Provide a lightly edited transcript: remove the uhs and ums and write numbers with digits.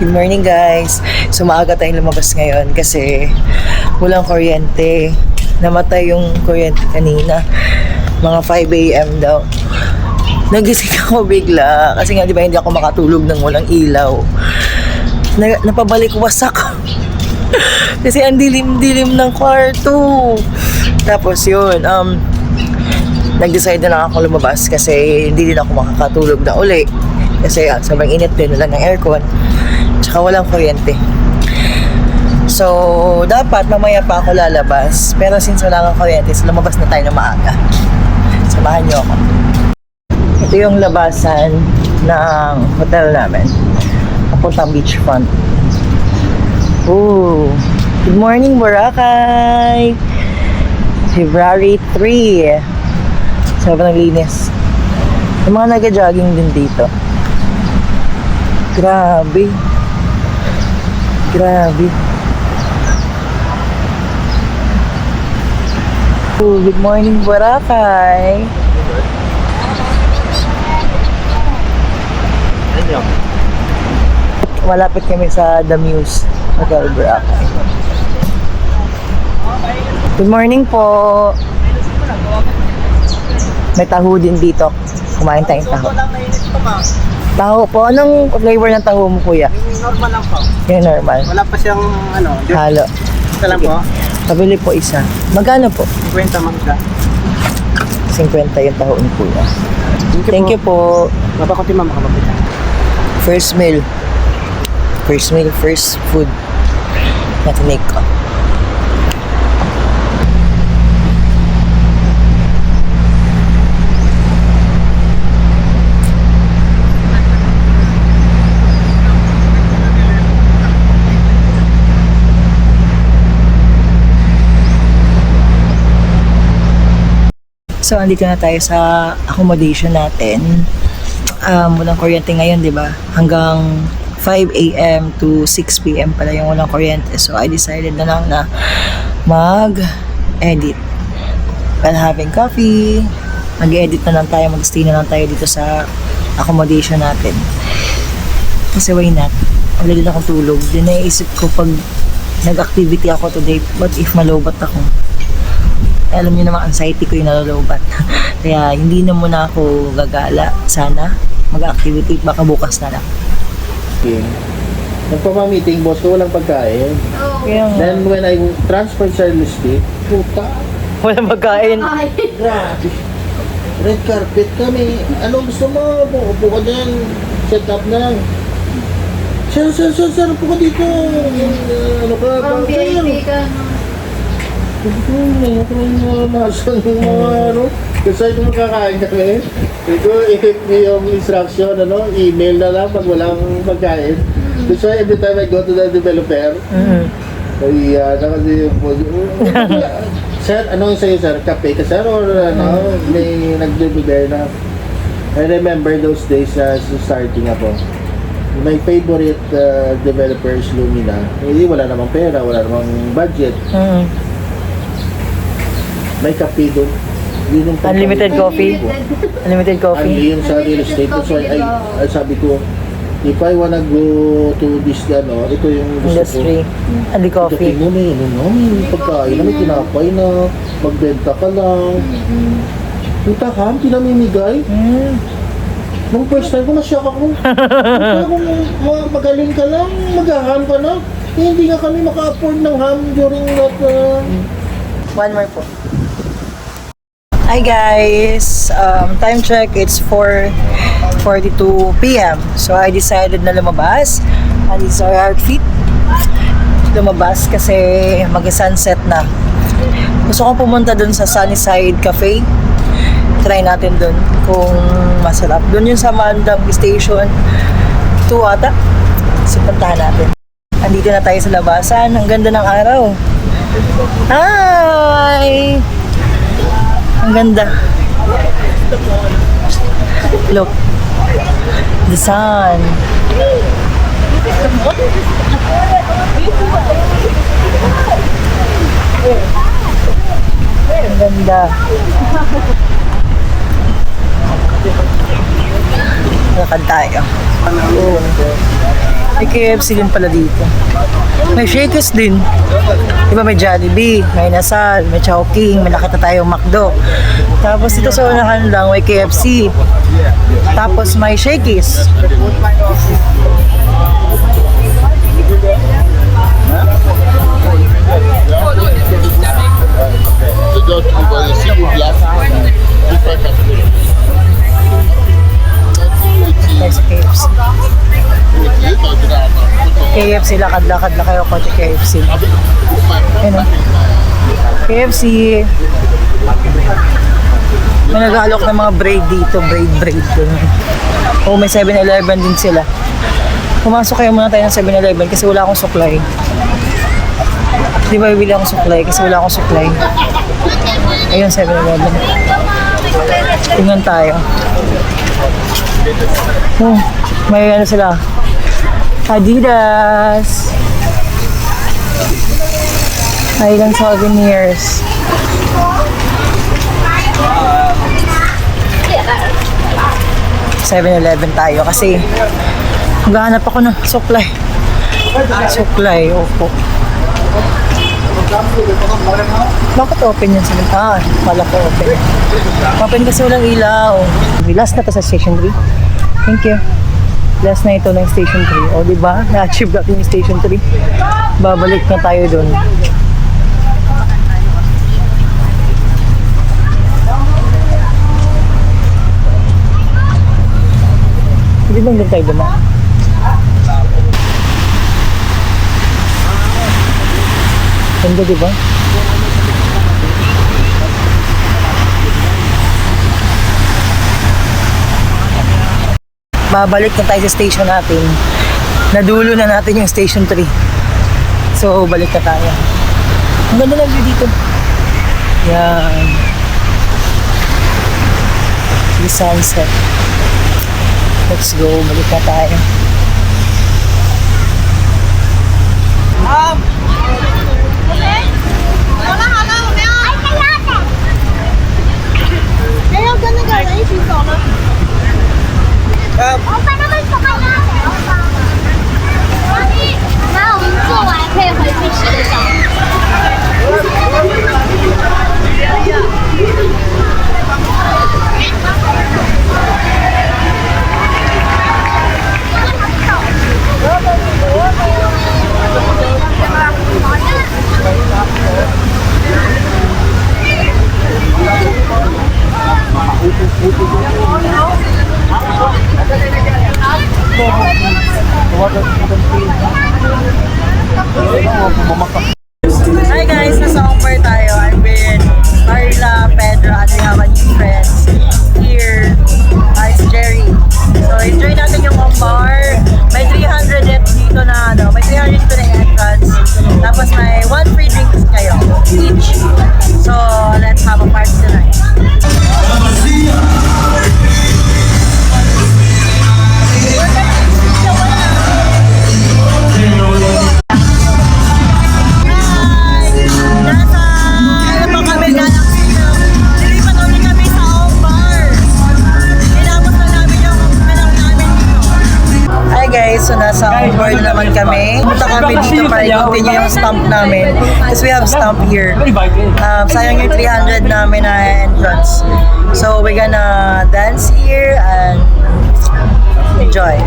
Good morning guys. So maaga tayong lumabas ngayon kasi walang kuryente. Namatay yung kuryente kanina. Mga 5 a.m. daw. Nagising ako bigla kasi nga di ba hindi ako makatulog ng walang ilaw. Napabalik wasak. Kasi ang dilim-dilim ng kwarto. Tapos yun, nag-decide na lang ako lumabas kasi hindi din ako makakatulog na uli. Kasi sobrang init din, wala ng aircon. Tsaka walang kuryente. So, dapat mamaya pa ako lalabas. Pero since wala ng kuryente, so lumabas na tayo na maaga. Samahan niyo ako. Ito yung labasan ng hotel namin. Papuntang beachfront. Ooh. Good morning, Boracay! February 3. Sobrang linis. Yung mga nag-jogging din dito. Grabe. Grabe. Oh, good morning, Boracay. Malapit kami sa The Muse Hotel Boracay. Good morning po. May taho din dito. Kumain tayong taho. Taho po. Anong flavor ng taho mo, kuya? Normal lang po. Yung normal. Wala pa siyang Halo. Isa lang po. Pabili po isa. Magkano po? 50 ma'am siya. 50 yung taho ni kuya. Thank you po. Mabakunti ma'am makababit. First meal. First meal, first food. Natinig ko. So, andito na tayo sa accommodation natin. Walang kuryente ngayon, di ba? Hanggang 5 a.m. to 6 p.m. pala yung walang kuryente. So, I decided na lang na mag-edit. While having coffee, mag-edit na lang tayo, mag-stay na lang tayo dito sa accommodation natin. Kasi why not? Wala din akong tulog. Din naisip ko pag nag-activity ako today, what if malobat ako? Alam niyo naman, anxiety ko yung nalolobat. Kaya hindi na muna ako gagala. Sana mag-activity, baka bukas na lang. Okay. Nagpapamiting, boss ko, walang pagkain. Kaya Then when I transferred sa real estate, puta, walang magkain. grabe. Red carpet kami. Ano gusto mo? Upo ka dyan. Set up na lang. Sir, upo ka dito. Ano ka? Parang VIP ka, no? Ano ka nasan yung mga ano? Kasi kung makakain kami, ito yung instruction, email na lang pag walang pagkain. So every time I go to the developer, ay na kasi yung sir, ano yung sa'yo sir? Kape ka sir? Or may nag-prepare na? I remember those days starting ako. My favorite developer is Lumina. Hindi, wala namang pera, wala namang budget. May kape doon. Unlimited coffee? Unlimited Ano coffee? yung sa real estate. So I sabi ko, if I wanna go to this, ito yung gusto Industry. ko. Only coffee. Ito mo na may pagkain na, may tinapay na, magbenta ka lang. Puta ka, pinamimigay. Nung first time ko, nasyak ako. Puta kung magaling ka lang, mag-ham ka na. Hindi nga kami maka-afford ng ham during that. One more po. Hi guys! Time check, it's 4:42 p.m. So I decided na lumabas. And this is our outfit. Lumabas kasi mag-sunset na. Gusto kong pumunta dun sa Sunnyside Cafe. Try natin dun kung masarap. Dun yung sa Mandam Station 2 ata. So puntahan natin. Andito na tayo sa labasan. Ang ganda ng araw. Hi! Ang ganda. Look. The sun. Ang ganda. Lakad tayo. May KFC din pala dito. May Shakey's din. Diba may Jollibee, may Nasal, may Chowking, may nakita tayong McDo. Tapos dito sa unahan lang may KFC. Tapos may Shakey's. Tayo sa KFC. KFC, lakad-lakad na kayo konti KFC. Ayun o. KFC. May nag-aalok ng mga braid dito. Braid. Oh, may 7-Eleven din sila. Pumasok kayo muna tayo ng 7-Eleven kasi wala akong suklay. Di ba bibili akong suklay kasi wala akong suklay. Ayun, 7-Eleven. Tingnan tayo. Oh, may ano sila. Adidas. Highland Souvenirs. /7-Eleven tayo kasi maghahanap ako ng suklay. Opo. Bakit open yan sila? Pala ko open. Open kasi walang ilaw. Last na to sa Station 3. Thank you. Last na ito ng Station 3. O, diba? Na-achieve natin yung Station 3. Babalik na tayo dun. Hindi bang doon tayo dumaan? Ganda, diba? Babalik na tayo sa station natin. Nadulo na natin yung Station 3. So, balik na tayo. Ang ganda ng view dito. Yan. The sunset. Let's go. Balik na tayo. Hi guys, nasa Omber tayo. I'm with Carla, Pedro, and we have a new friends here. It's Jerry. So enjoy natin yung Omber. May 300 dito na may 300 dito na entrance. Tapos may 1 free drinks kayo each. So let's have a party tonight. So nasa Omber na naman kami. Punta kami dito para i-continue yung stamp namin. Because we have stamp here. Sayang yung 300 namin na entrance. So we're gonna dance here and enjoy.